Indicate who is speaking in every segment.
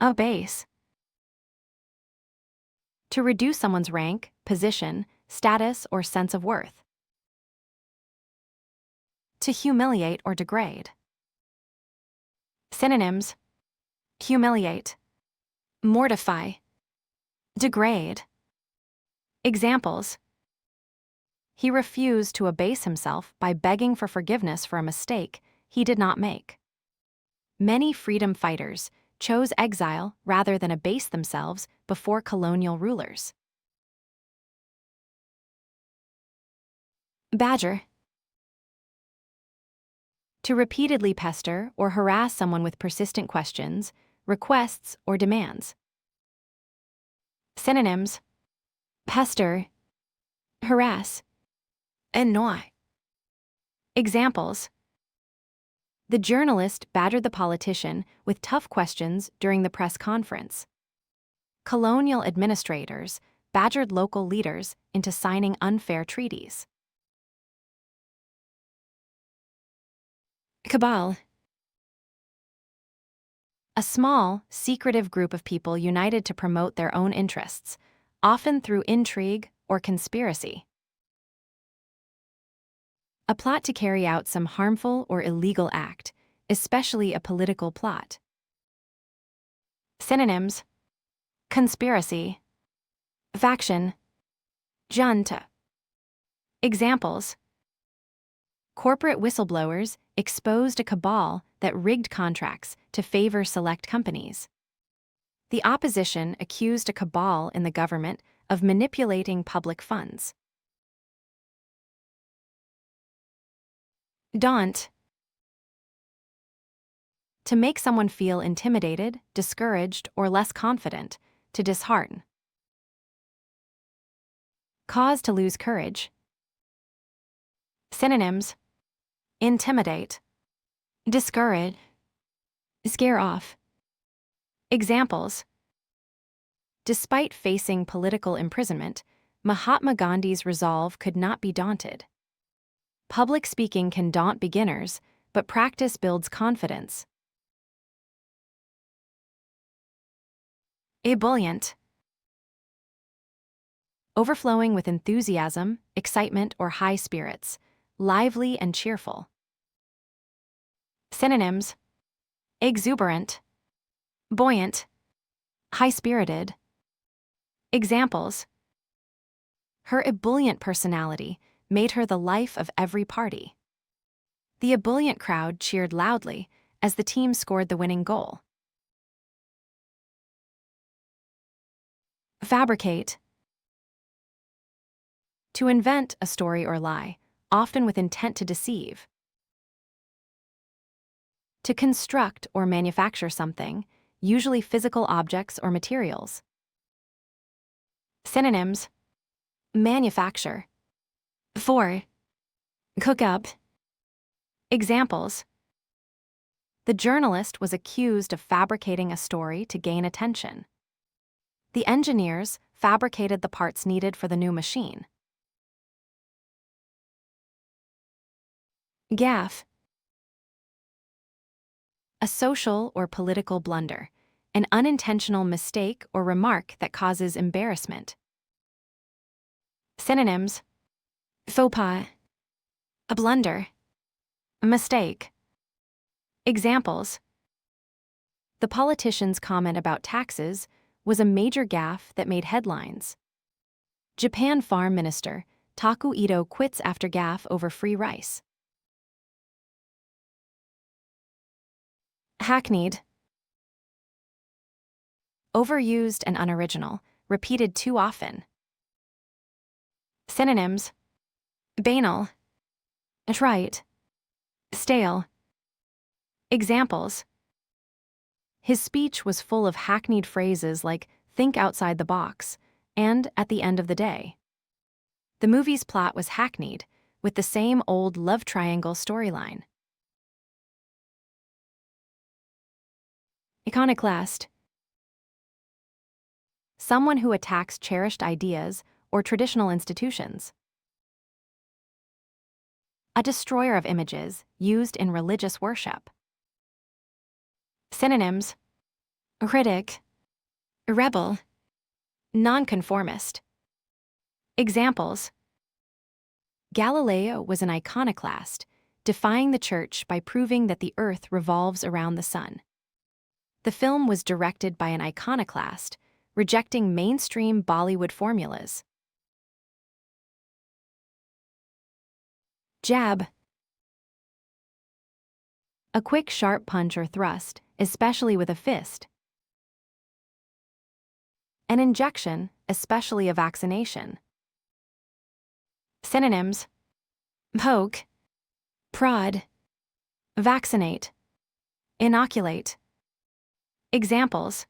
Speaker 1: Abase. To reduce someone's rank, position, status, or sense of worth. To humiliate or degrade. Synonyms: humiliate, mortify, degrade. Examples: he refused to abase himself by begging for forgiveness for a mistake he did not make. Many freedom fighters chose exile rather than abase themselves before colonial rulers. Badger. To repeatedly pester or harass someone with persistent questions, requests, or demands. Synonyms: pester, harass, annoy. Examples: the journalist badgered the politician with tough questions during the press conference. Colonial administrators badgered local leaders into signing unfair treaties. Cabal. A small, secretive group of people united to promote their own interests, often through intrigue or conspiracy. A plot to carry out some harmful or illegal act, especially a political plot. Synonyms: conspiracy, faction, junta. Examples: corporate whistleblowers exposed a cabal that rigged contracts to favor select companies. The opposition accused a cabal in the government of manipulating public funds. Daunt. To make someone feel intimidated, discouraged, or less confident, to dishearten. Cause to lose courage. Synonyms: intimidate, discourage, scare off. Examples: despite facing political imprisonment, Mahatma Gandhi's resolve could not be daunted. Public speaking can daunt beginners, but practice builds confidence. Ebullient. Overflowing with enthusiasm, excitement, or high spirits, lively and cheerful. Synonyms: exuberant, buoyant, high-spirited. Examples: her ebullient personality made her the life of every party. The ebullient crowd cheered loudly as the team scored the winning goal. Fabricate. To invent a story or lie, often with intent to deceive. To construct or manufacture something, usually physical objects or materials. Synonyms: manufacture, for, cook up. Examples: the journalist was accused of fabricating a story to gain attention. The engineers fabricated the parts needed for the new machine. Gaffe. A social or political blunder, an unintentional mistake or remark that causes embarrassment. Synonyms: faux pas, a blunder, a mistake. Examples: the politician's comment about taxes was a major gaffe that made headlines. Japan Farm Minister Taku Ito quits after gaffe over free rice. Hackneyed. Overused and unoriginal, repeated too often. Synonyms: banal, trite, stale. Examples: his speech was full of hackneyed phrases like "think outside the box" and "at the end of the day." The movie's plot was hackneyed, with the same old love triangle storyline. Iconoclast. Someone who attacks cherished ideas or traditional institutions. A destroyer of images used in religious worship. Synonyms: critic, rebel, nonconformist. Examples: Galileo was an iconoclast, defying the church by proving that the earth revolves around the sun. The film was directed by an iconoclast, rejecting mainstream Bollywood formulas. Jab, a quick, sharp punch or thrust, especially with a fist. An injection, especially a vaccination. Synonyms: poke, prod, vaccinate, inoculate. Examples: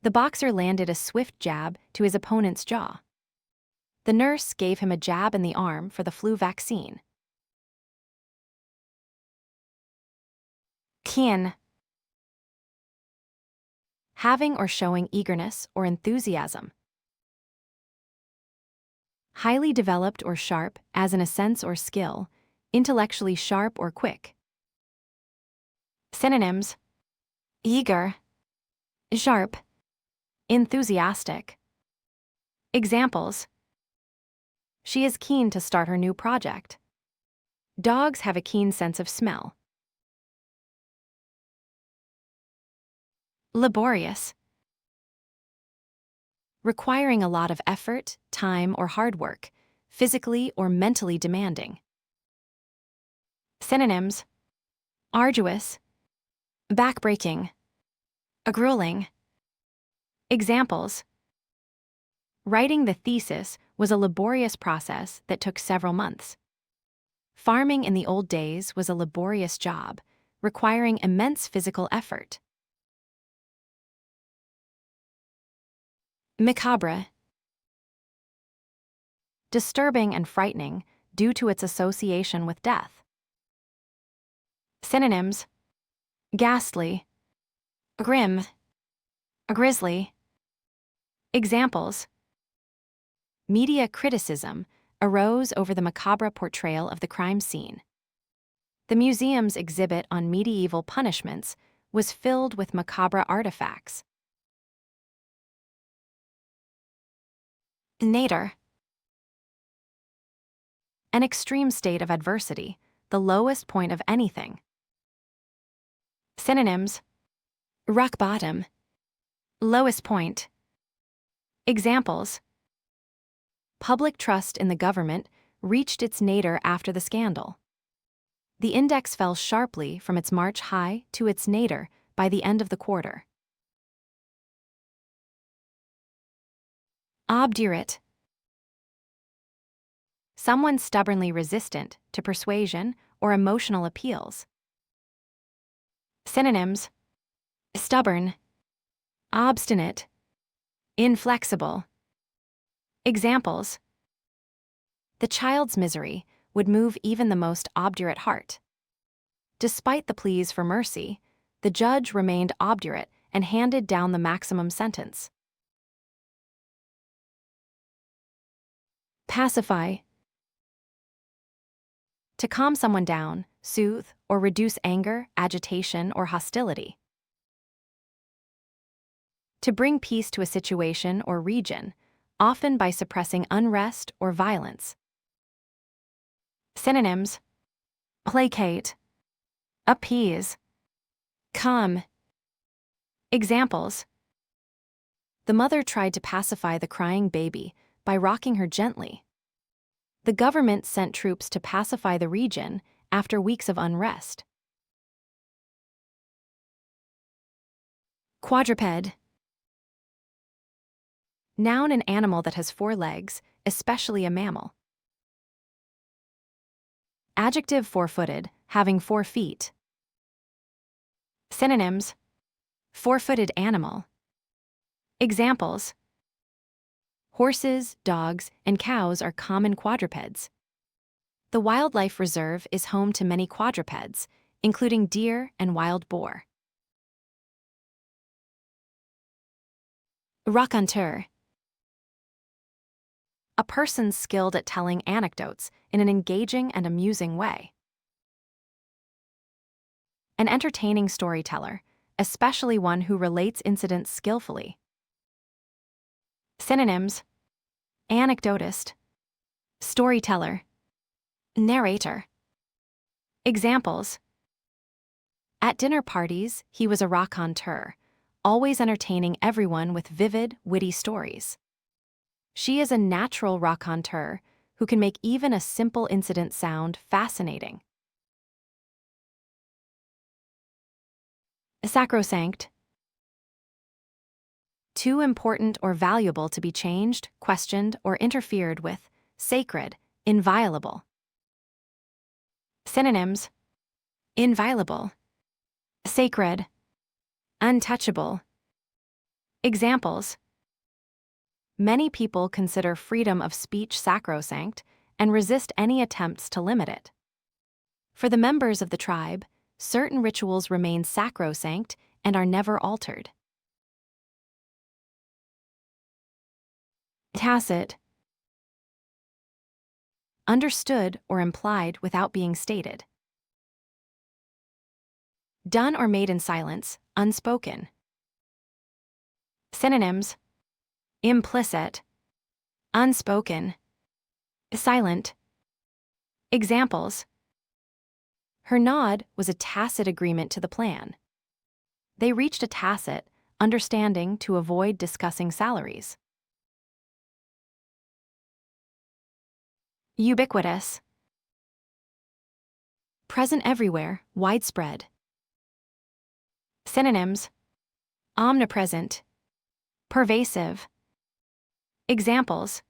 Speaker 1: the boxer landed a swift jab to his opponent's jaw. The nurse gave him a jab in the arm for the flu vaccine. Keen, having or showing eagerness or enthusiasm. Highly developed or sharp, as in a sense or skill, intellectually sharp or quick. Synonyms: eager, sharp, enthusiastic. Examples: she is keen to start her new project. Dogs have a keen sense of smell. Laborious, requiring a lot of effort, time, or hard work, physically or mentally demanding. Synonyms: arduous, backbreaking, grueling. Examples: writing the thesis was a laborious process that took several months. Farming in the old days was a laborious job, requiring immense physical effort. Macabre, disturbing and frightening due to its association with death. Synonyms: ghastly, grim, grisly. Examples: media criticism arose over the macabre portrayal of the crime scene. The museum's exhibit on medieval punishments was filled with macabre artifacts. Nadir, an extreme state of adversity, the lowest point of anything. Synonyms: rock bottom, lowest point. Examples: public trust in the government reached its nadir after the scandal. The index fell sharply from its March high to its nadir by the end of the quarter. Obdurate, someone stubbornly resistant to persuasion or emotional appeals. Synonyms: stubborn, obstinate, inflexible. Examples: the child's misery would move even the most obdurate heart. Despite the pleas for mercy, the judge remained obdurate and handed down the maximum sentence. Pacify, to calm someone down, soothe, or reduce anger, agitation, or hostility. To bring peace to a situation or region, often by suppressing unrest or violence. Synonyms: placate, appease, calm. Examples: the mother tried to pacify the crying baby by rocking her gently. The government sent troops to pacify the region after weeks of unrest. Quadruped, noun, an animal that has 4 legs, especially a mammal. Adjective: four-footed, having 4 feet. Synonyms: four-footed animal. Examples: horses, dogs, and cows are common quadrupeds. The wildlife reserve is home to many quadrupeds, including deer and wild boar. Raconteur, a person skilled at telling anecdotes in an engaging and amusing way. An entertaining storyteller, especially one who relates incidents skillfully. Synonyms: anecdotist, storyteller, narrator. Examples: at dinner parties, he was a raconteur, always entertaining everyone with vivid, witty stories. She is a natural raconteur who can make even a simple incident sound fascinating. Sacrosanct. Too important or valuable to be changed, questioned, or interfered with. Sacred, inviolable. Synonyms: inviolable, sacred, untouchable. Examples: many people consider freedom of speech sacrosanct and resist any attempts to limit it. For the members of the tribe, certain rituals remain sacrosanct and are never altered. Tacit. Understood or implied without being stated. Done or made in silence, unspoken. Synonyms: implicit, unspoken, silent. Examples: her nod was a tacit agreement to the plan. They reached a tacit understanding to avoid discussing salaries. Ubiquitous. Present everywhere, widespread. Synonyms: omnipresent, pervasive. Examples: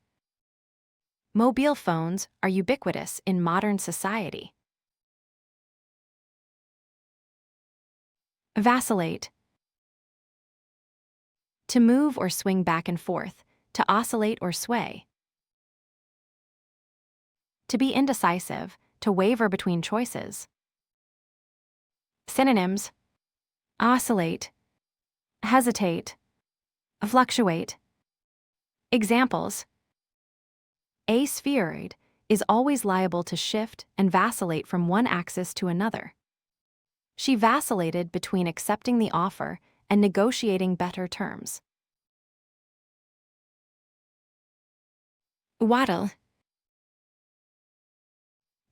Speaker 1: mobile phones are ubiquitous in modern society. Vacillate. To move or swing back and forth, to oscillate or sway. To be indecisive, to waver between choices. Synonyms: oscillate, hesitate, fluctuate. Examples: a spheroid is always liable to shift and vacillate from one axis to another. She vacillated between accepting the offer and negotiating better terms. Waddle.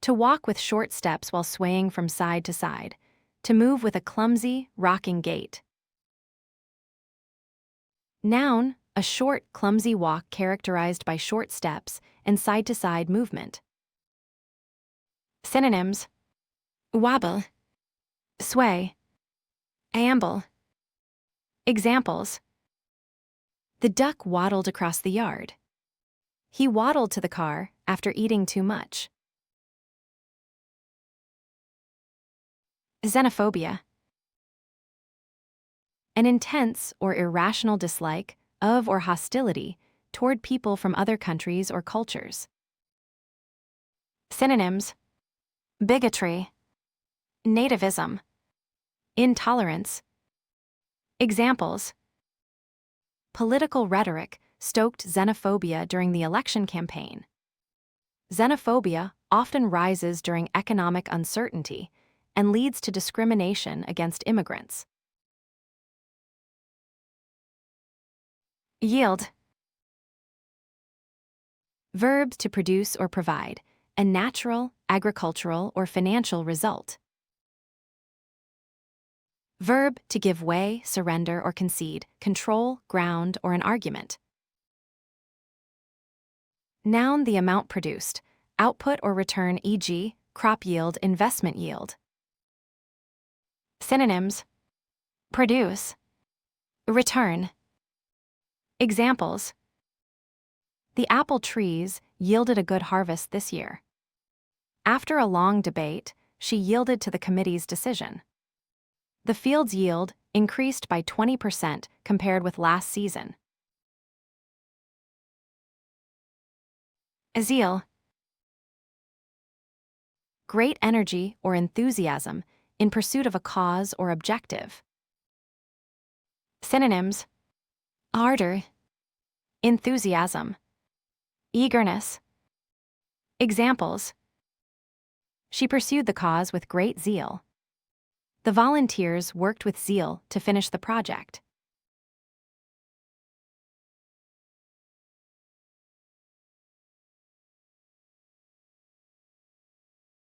Speaker 1: To walk with short steps while swaying from side to side, to move with a clumsy, rocking gait. Noun: a short, clumsy walk characterized by short steps and side-to-side movement. Synonyms: wobble, sway, amble. Examples: the duck waddled across the yard. He waddled to the car after eating too much. Xenophobia. An intense or irrational dislike of or hostility toward people from other countries or cultures. Synonyms: bigotry, nativism, intolerance. Examples: political rhetoric stoked xenophobia during the election campaign. Xenophobia often rises during economic uncertainty and leads to discrimination against immigrants. Yield. Verb: to produce or provide, a natural, agricultural, or financial result. Verb: to give way, surrender, or concede, control, ground, or an argument. Noun: the amount produced, output or return, e.g., crop yield, investment yield. Synonyms: produce, return. Examples: the apple trees yielded a good harvest this year. After a long debate, she yielded to the committee's decision. The field's yield increased by 20% compared with last season. Zeal. Great energy or enthusiasm in pursuit of a cause or objective. Synonyms: ardor, enthusiasm, eagerness. Examples: she pursued the cause with great zeal. The volunteers worked with zeal to finish the project.